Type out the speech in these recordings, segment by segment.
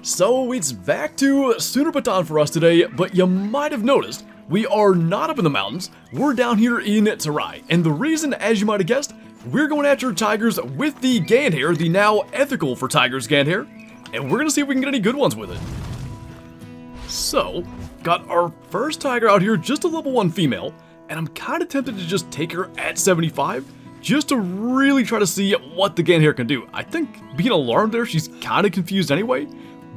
So it's back to Sundarpatan for us today, but you might have noticed we are not up in the mountains, we're down here in Terai. And the reason, as you might have guessed, we're going after tigers with the Gandhare, the now ethical for tigers Gandhare, and we're gonna see if we can get any good ones with it. So, got our first tiger out here, just a level 1 female, and I'm kind of tempted to just take her at 75, just to really try to see what the Gandhare can do. I think being alarmed there, she's kind of confused anyway.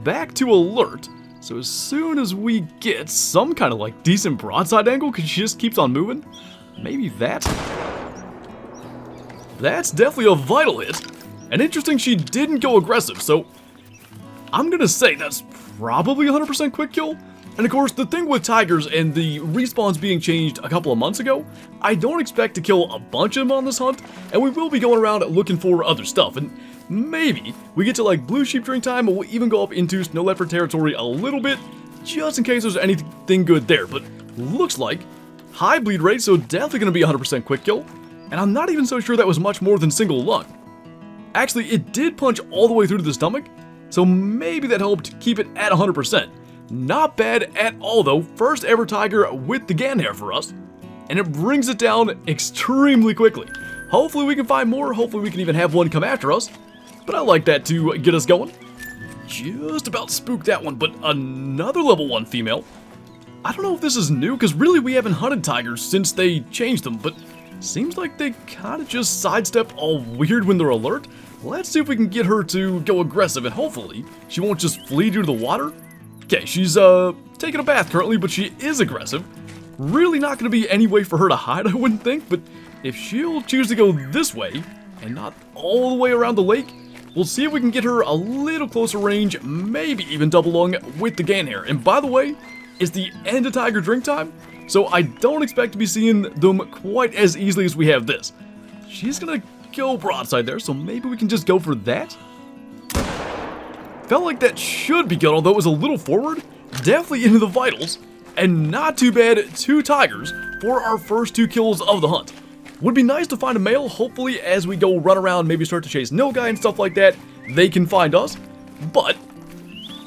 Back to alert, so as soon as we get some kind of like decent broadside angle, because she just keeps on moving, maybe that? That's definitely a vital hit. And interesting, she didn't go aggressive, so I'm gonna say that's probably 100% quick kill. And of course, the thing with tigers and the respawns being changed a couple of months ago, I don't expect to kill a bunch of them on this hunt, and we will be going around looking for other stuff. And maybe we get to like blue sheep during time, and we'll even go up into snow leopard territory a little bit, just in case there's anything good there. But looks like high bleed rate, so definitely going to be 100% quick kill. And I'm not even so sure that was much more than single lung. Actually, it did punch all the way through to the stomach, so maybe that helped keep it at 100%. Not bad at all though, first ever tiger with the Gandhare for us, and it brings it down extremely quickly. Hopefully we can find more, hopefully we can even have one come after us, but I like that to get us going. Just about spooked that one, but another level 1 female. I don't know if this is new, because really we haven't hunted tigers since they changed them, but seems like they kind of just sidestep all weird when they're alert. Let's see if we can get her to go aggressive, and hopefully she won't just flee due to the water. Okay, she's taking a bath currently, but she is aggressive. Really not going to be any way for her to hide, I wouldn't think, but if she'll choose to go this way, and not all the way around the lake, we'll see if we can get her a little closer range, maybe even double lung with the Gandhare. And by the way, it's the end of tiger drink time, so I don't expect to be seeing them quite as easily as we have this. She's going to go broadside there, so maybe we can just go for that. Felt like that should be good, although it was a little forward. Definitely into the vitals, and not too bad, 2 tigers for our first 2 kills of the hunt. Would be nice to find a male, hopefully as we go run around, maybe start to chase Nilgai and stuff like that, they can find us. But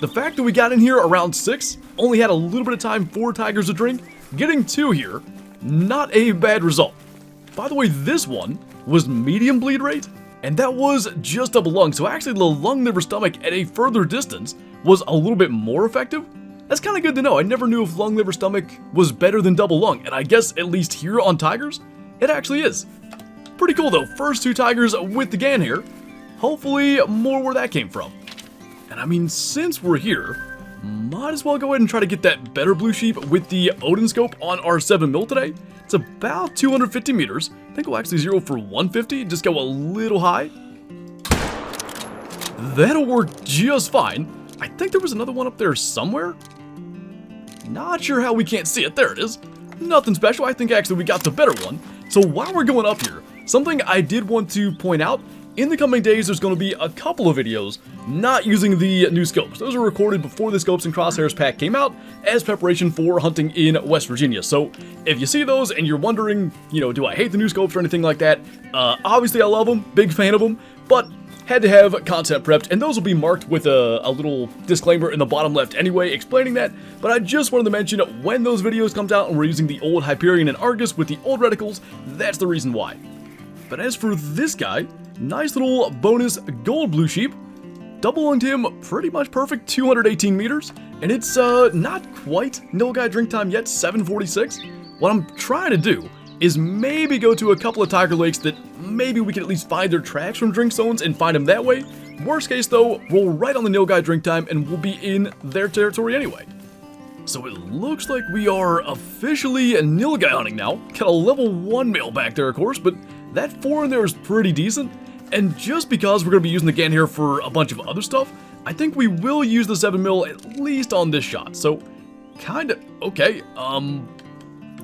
the fact that we got in here around 6, only had a little bit of time for tigers to drink, getting 2 here, not a bad result. By the way, this one was medium bleed rate, and that was just double lung, so actually the lung, liver, stomach at a further distance was a little bit more effective. That's kind of good to know. I never knew if lung, liver, stomach was better than double lung, and I guess at least here on tigers, it actually is. Pretty cool though, first 2 tigers with the Gandhare. Hopefully more where that came from. And I mean, since we're here, might as well go ahead and try to get that better blue sheep with the Odin scope on our 7mm today. It's about 250 meters. I think we'll actually zero for 150, just go a little high. That'll work just fine. I think there was another one up there somewhere. Not sure how we can't see it. There it is. Nothing special. I think actually we got the better one. So while we're going up here, something I did want to point out, in the coming days there's going to be a couple of videos not using the new scopes. Those were recorded before the Scopes and Crosshairs pack came out as preparation for hunting in West Virginia. So if you see those and you're wondering, you know, do I hate the new scopes or anything like that, obviously I love them, big fan of them, but had to have content prepped, and those will be marked with a little disclaimer in the bottom left anyway explaining that. But I just wanted to mention when those videos comes out and we're using the old Hyperion and Argus with the old reticles, that's the reason why. But as for this guy, nice little bonus gold blue sheep. Double lunged him, pretty much perfect, 218 meters. And it's not quite Nilgai drink time yet, 746. What I'm trying to do is maybe go to a couple of tiger lakes that maybe we can at least find their tracks from drink zones and find them that way. Worst case though, roll right on the Nilgai drink time and we'll be in their territory anyway. So it looks like we are officially Nilgai hunting now. Got a level 1 male back there of course, but that 4 in there is pretty decent. And just because we're going to be using the Gandhare for a bunch of other stuff, I think we will use the 7mm at least on this shot. So, kinda, okay,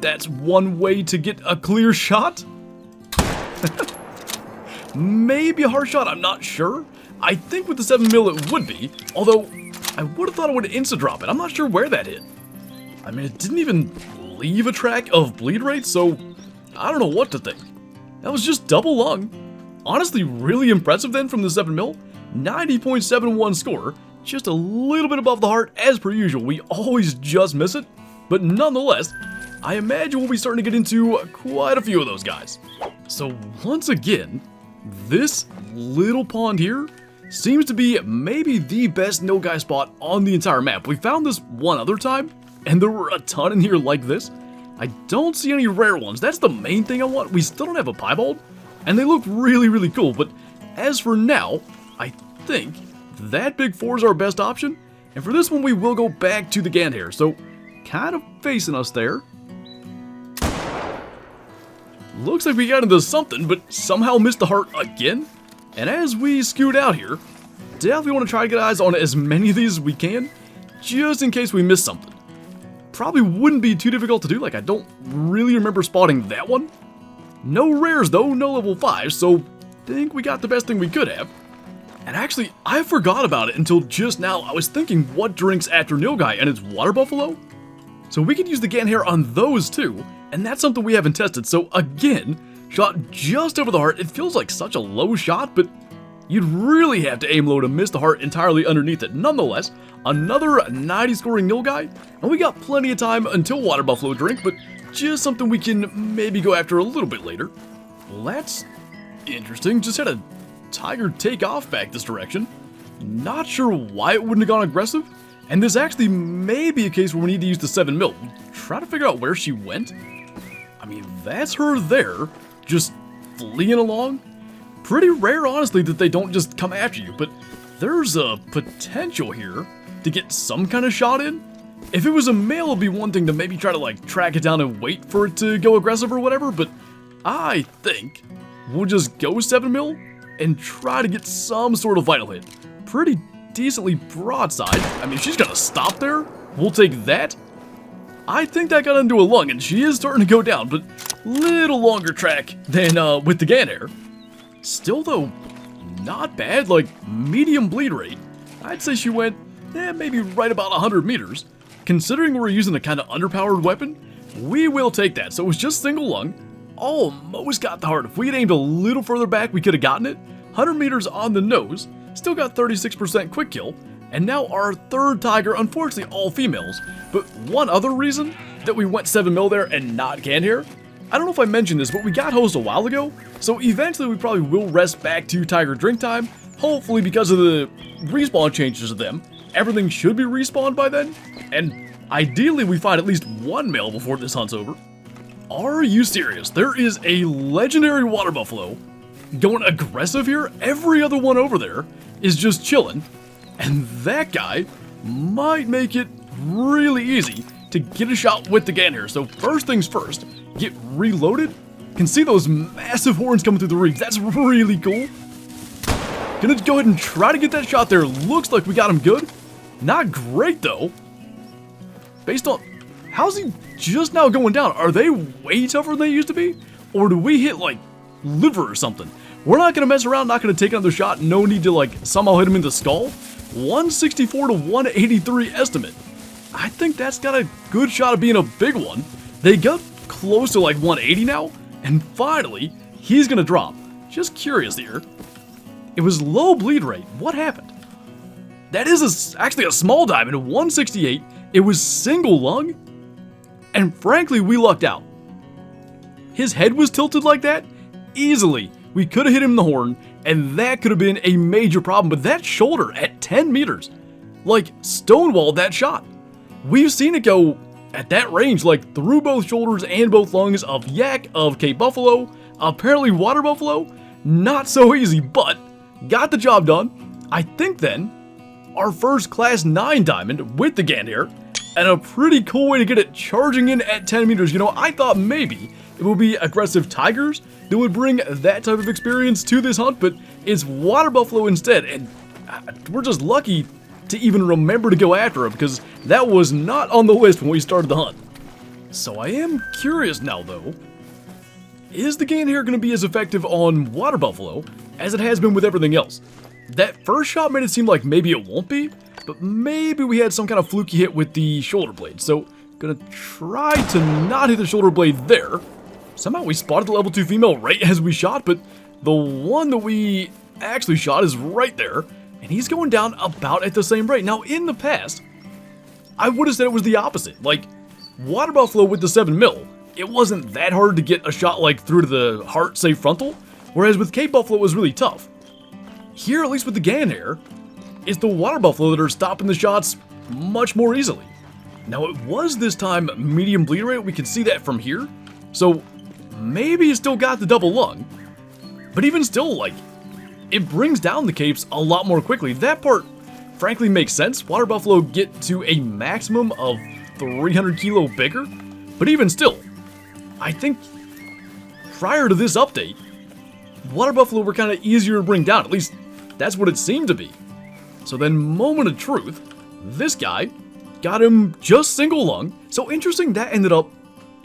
that's one way to get a clear shot? Maybe a hard shot, I'm not sure. I think with the 7mm it would be, although I would have thought it would insta-drop it. I'm not sure where that hit. I mean, it didn't even leave a track of bleed rate, so I don't know what to think. That was just double lung. Honestly, really impressive then from the 7mm. 90.71 score, just a little bit above the heart as per usual. We always just miss it, but nonetheless, I imagine we'll be starting to get into quite a few of those guys. So once again, this little pond here seems to be maybe the best Nilgai spot on the entire map. We found this one other time, and there were a ton in here like this. I don't see any rare ones. That's the main thing I want. We still don't have a piebald, and they look really, really cool. But as for now, I think that big 4 is our best option. And for this one, we will go back to the Gandhare. So kind of facing us there. Looks like we got into something, but somehow missed the heart again. And as we scoot out here, definitely want to try to get eyes on as many of these as we can, just in case we miss something. Probably wouldn't be too difficult to do, like I don't really remember spotting that one. No rares though, no level 5, so think we got the best thing we could have. And actually, I forgot about it until just now. I was thinking what drinks after Nilgai, and it's water buffalo? So we could use the Gandhare on those too, and that's something we haven't tested. So again, shot just over the heart. It feels like such a low shot, but you'd really have to aim low to miss the heart entirely underneath it. Nonetheless, another 90 scoring Nilgai, and we got plenty of time until water buffalo drink, but just something we can maybe go after a little bit later. Well, that's interesting. Just had a tiger take off back this direction. Not sure why it wouldn't have gone aggressive, and this actually may be a case where we need to use the 7mm. Try to figure out where she went. I mean, that's her there, just fleeing along. Pretty rare, honestly, that they don't just come after you, but there's a potential here to get some kind of shot in. If it was a male, it'd be one thing to maybe try to like track it down and wait for it to go aggressive or whatever, but I think we'll just go 7mm and try to get some sort of vital hit. Pretty decently broadside. I mean, she's gonna stop there. We'll take that. I think that got into a lung, and she is starting to go down, but little longer track than with the Gandhare. Still though, not bad, like medium bleed rate. I'd say she went, maybe right about 100 meters. Considering we're using a kind of underpowered weapon, we will take that. So it was just single lung, almost got the heart. If we had aimed a little further back, we could have gotten it. 100 meters on the nose, still got 36% quick kill, and now our third tiger, unfortunately all females. But one other reason that we went 7mm there and not Gandhare, I don't know if I mentioned this, but we got host a while ago, so eventually we probably will rest back to tiger drink time. Hopefully because of the respawn changes of them, everything should be respawned by then, and ideally we find at least one male before this hunt's over. Are you serious? There is a legendary water buffalo going aggressive here. Every other one over there is just chilling, and that guy might make it really easy to get a shot with the Gandhare. So first things first, get reloaded. Can see those massive horns coming through the reeds. That's really cool. Gonna go ahead and try to get that shot there. Looks like we got him good. Not great though. Based on, how's he just now going down? Are they way tougher than they used to be? Or do we hit like liver or something? We're not gonna mess around, not gonna take another shot. No need to like somehow hit him in the skull. 164 to 183 estimate. I think that's got a good shot of being a big one. They got close to like 180 now, and finally, he's gonna drop. Just curious here. It was low bleed rate. What happened? That is actually a small diamond, 168. It was single lung, and frankly, we lucked out. His head was tilted like that. Easily, we could have hit him in the horn, and that could have been a major problem. But that shoulder at 10 meters, like stonewalled that shot. We've seen it go at that range, like through both shoulders and both lungs of yak, of Cape Buffalo, apparently water buffalo. Not so easy, but got the job done. I think then, our first class 9 diamond with the Gandhare, and a pretty cool way to get it charging in at 10 meters. You know, I thought maybe it would be aggressive tigers that would bring that type of experience to this hunt, but it's water buffalo instead, and we're just lucky to even remember to go after it, because that was not on the list when we started the hunt. So I am curious now though, is the Gandhare going to be as effective on water buffalo as it has been with everything else? That first shot made it seem like maybe it won't be, but maybe we had some kind of fluky hit with the shoulder blade. So gonna try to not hit the shoulder blade there. Somehow we spotted the level 2 female right as we shot, but the one that we actually shot is right there. and he's going down about at the same rate. Now, in the past, I would have said it was the opposite. Like, Water Buffalo with the 7mm, it wasn't that hard to get a shot like through to the heart, say frontal, whereas with Cape Buffalo it was really tough. Here, at least with the Gandhare, it's the Water Buffalo that are stopping the shots much more easily. Now, it was this time medium bleed rate, we could see that from here, so maybe he still got the double lung, but even still, like, it brings down the capes a lot more quickly. That part, frankly, makes sense. Water Buffalo get to a maximum of 300 kilo bigger, but even still, I think prior to this update, Water Buffalo were kind of easier to bring down, at least that's what it seemed to be. So then, moment of truth, this guy got him just single lung, so interesting that ended up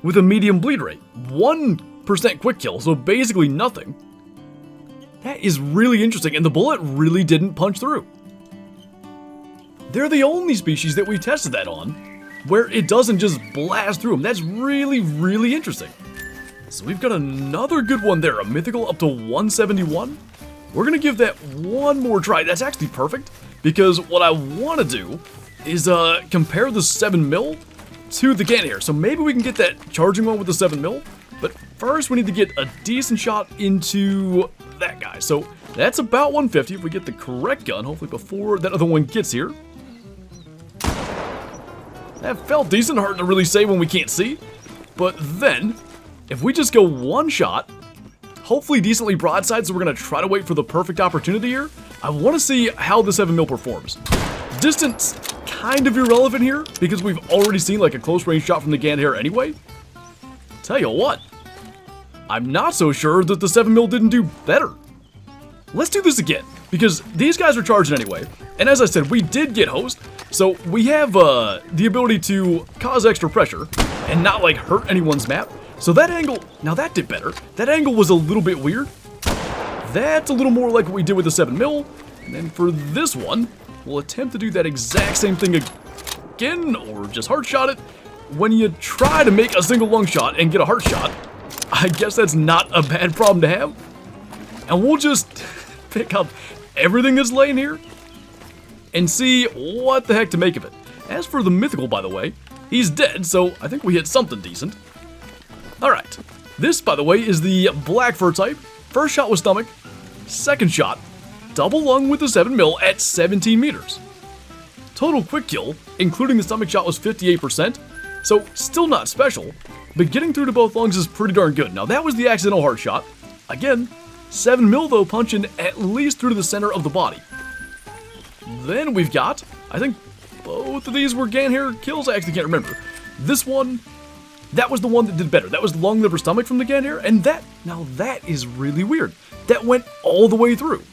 with a medium bleed rate. 1% quick kill, so basically nothing. That is really interesting, and the bullet really didn't punch through. They're the only species that we've tested that on, where it doesn't just blast through them. That's really, really interesting. So we've got another good one there, a mythical up to 171. We're gonna give that one more try. That's actually perfect, because what I want to do is compare the 7mm to the Gandhare. So maybe we can get that charging one with the 7mm, but first we need to get a decent shot into that guy. So that's about 150 if we get the correct gun, hopefully before that other one gets here. That felt decent, hard to really say when we can't see, but then if we just go one shot, hopefully decently broadside, so we're going to try to wait for the perfect opportunity here. I want to see how the 7mm performs. Distance, kind of irrelevant here, because we've already seen like a close range shot from the Gandhare anyway. Tell you what, I'm not so sure that the 7mm didn't do better. Let's do this again, because these guys are charging anyway, and as I said, we did get host, so we have the ability to cause extra pressure and not like hurt anyone's map. So that angle, now that did better. That angle was a little bit weird. That's a little more like what we did with the 7mm. And then for this one, we'll attempt to do that exact same thing again, or just heart shot it. When you try to make a single lung shot and get a heart shot, I guess that's not a bad problem to have. And we'll just pick up everything that's laying here and see what the heck to make of it. As for the mythical, by the way, he's dead, so I think we hit something decent. Alright, this, by the way, is the black fur type. First shot was stomach, second shot, double lung with the 7mm at 17 meters. Total quick kill, including the stomach shot, was 58%, so still not special, but getting through to both lungs is pretty darn good. Now that was the accidental heart shot. Again, 7mm though punching at least through to the center of the body. Then we've got, I think both of these were Gandhare kills, I actually can't remember. This one, that was the one that did better. That was lung, liver, stomach from the Gandhare, and that, now that is really weird. That went all the way through.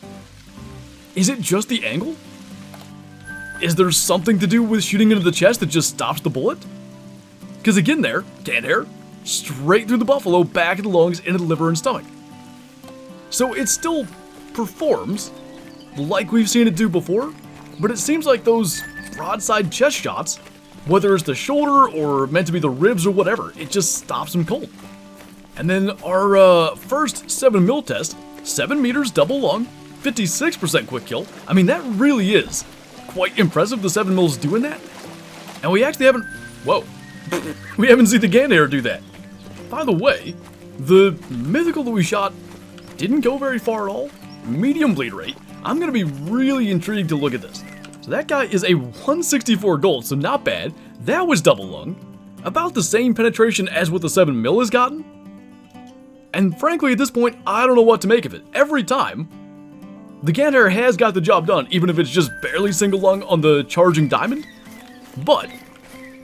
Is it just the angle? Is there something to do with shooting into the chest that just stops the bullet? Because again there, Gandhare, straight through the buffalo, back in the lungs, into the liver and stomach. So it still performs like we've seen it do before, but it seems like those broadside chest shots, whether it's the shoulder or meant to be the ribs or whatever, it just stops them cold. And then our first 7mm test, 7 meters double lung, 56% quick kill. I mean, that really is quite impressive, the 7mm doing that. And we actually haven't, whoa, we haven't seen the Gandhare do that. By the way, the mythical that we shot didn't go very far at all. Medium bleed rate. I'm gonna be really intrigued to look at this. So that guy is a 164 gold, so not bad. That was double lung. About the same penetration as what the 7mm has gotten. And frankly, at this point, I don't know what to make of it. Every time, the Gandhare has got the job done, even if it's just barely single lung on the charging diamond. But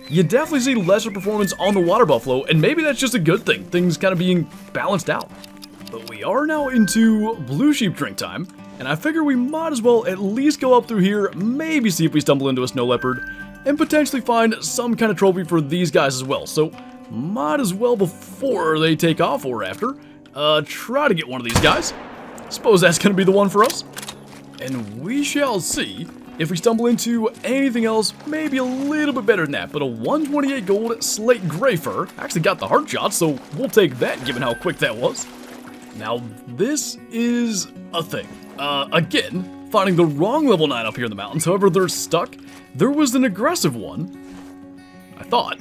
you definitely see lesser performance on the water buffalo, and maybe that's just a good thing, things kind of being balanced out. But we are now into blue sheep drink time, and I figure we might as well at least go up through here, maybe see if we stumble into a snow leopard, and potentially find some kind of trophy for these guys as well. So might as well, before they take off or after, try to get one of these guys. Suppose that's going to be the one for us. And we shall see if we stumble into anything else, maybe a little bit better than that. But a 128 gold slate gray fur. Actually got the heart shot, so we'll take that given how quick that was. Now, this is a thing. Again, finding the wrong level 9 up here in the mountains. However, they're stuck. There was an aggressive one, I thought.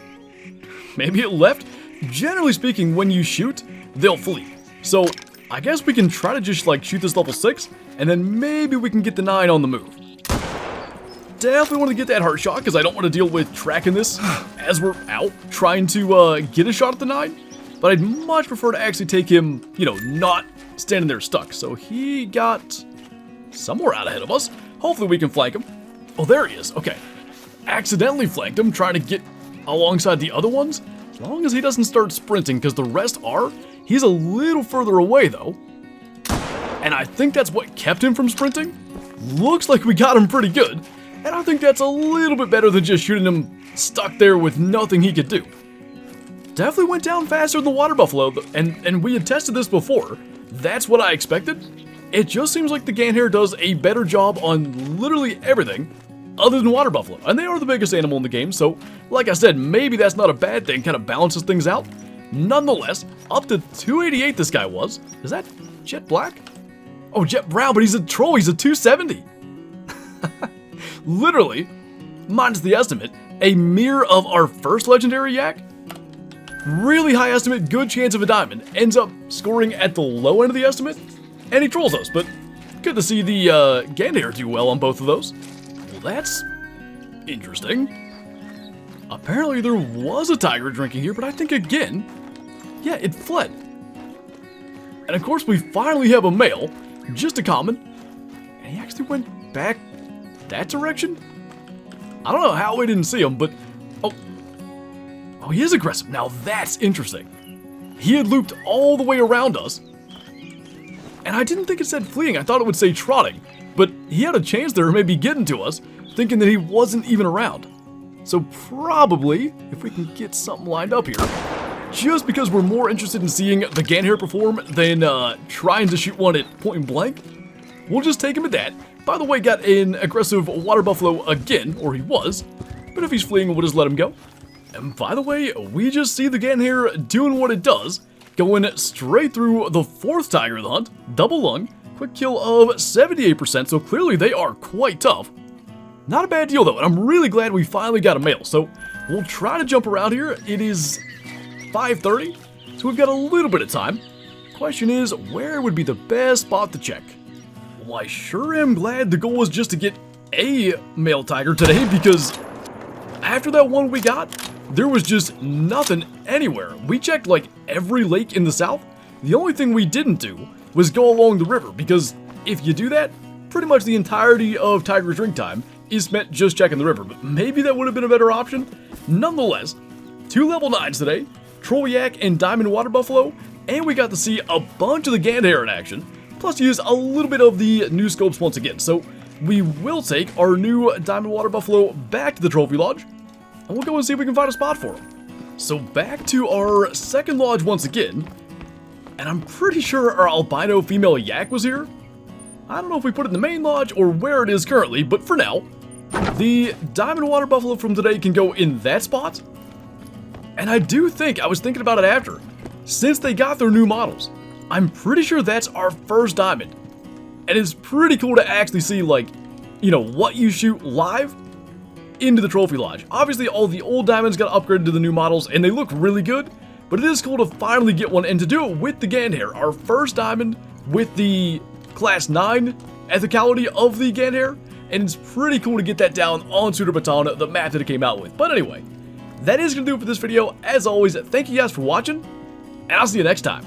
Maybe it left. Generally speaking, when you shoot, they'll flee. So I guess we can try to just like shoot this level 6, and then maybe we can get the 9 on the move. Definitely want to get that heart shot because I don't want to deal with tracking this as we're out trying to get a shot at the 9. But I'd much prefer to actually take him, you know, not standing there stuck. So he got somewhere out ahead of us. Hopefully we can flank him. Oh, there he is. Okay. Accidentally flanked him, trying to get alongside the other ones. As long as he doesn't start sprinting, because the rest are. He's a little further away, though. And I think that's what kept him from sprinting. Looks like we got him pretty good. And I think that's a little bit better than just shooting him stuck there with nothing he could do. Definitely went down faster than the water buffalo, and we had tested this before. That's what I expected. It just seems like the Gandhare does a better job on literally everything other than water buffalo. And they are the biggest animal in the game, so like I said, maybe that's not a bad thing, kind of balances things out. Nonetheless, up to 288 this guy was. Is that jet black? Oh, jet brown, but he's a troll, he's a 270. Literally, minus the estimate, a mirror of our first legendary yak. Really high estimate, good chance of a diamond. Ends up scoring at the low end of the estimate, and he trolls us, but good to see the Gandhare do well on both of those. Well, that's interesting. Apparently there was a tiger drinking here, but I think again, yeah, it fled. And of course we finally have a male, just a common, and he actually went back that direction? I don't know how we didn't see him, but oh, he is aggressive. Now that's interesting. He had looped all the way around us, and I didn't think it said fleeing. I thought it would say trotting, but he had a chance there of maybe getting to us, thinking that he wasn't even around. So probably, if we can get something lined up here, just because we're more interested in seeing the Gandhare perform than trying to shoot one at point blank, we'll just take him at that. By the way, got an aggressive water buffalo again, or he was, but if he's fleeing, we'll just let him go. And by the way, we just see the Gandhare doing what it does, going straight through the 4th tiger of the hunt, double lung, quick kill of 78%, so clearly they are quite tough. Not a bad deal though, and I'm really glad we finally got a male, so we'll try to jump around here. It is 5:30, so we've got a little bit of time. Question is, where would be the best spot to check? Well, I sure am glad the goal was just to get a male tiger today, because after that one we got, there was just nothing anywhere. We checked like every lake in the south. The only thing we didn't do was go along the river, because if you do that, pretty much the entirety of Tiger's drink time is spent just checking the river, but maybe that would have been a better option. Nonetheless, 2 level 9s today, Troll Yak and Diamond Water Buffalo, and we got to see a bunch of the Gandhare in action, plus use a little bit of the new scopes once again. So we will take our new Diamond Water Buffalo back to the Trophy Lodge, and we'll go and see if we can find a spot for him. So back to our second lodge once again, and I'm pretty sure our albino female yak was here. I don't know if we put it in the main lodge or where it is currently, but for now, the Diamond Water Buffalo from today can go in that spot. And I do think, I was thinking about it after, since they got their new models, I'm pretty sure that's our first diamond. And it's pretty cool to actually see, like, you know, what you shoot live into the Trophy Lodge. Obviously, all the old diamonds got upgraded to the new models, and they look really good, but it is cool to finally get one, and to do it with the Gandhare, our first diamond with the Class 9 ethicality of the Gandhare, and it's pretty cool to get that down on Sundarpatan, the map that it came out with. But anyway, that is going to do it for this video. As always, thank you guys for watching, and I'll see you next time.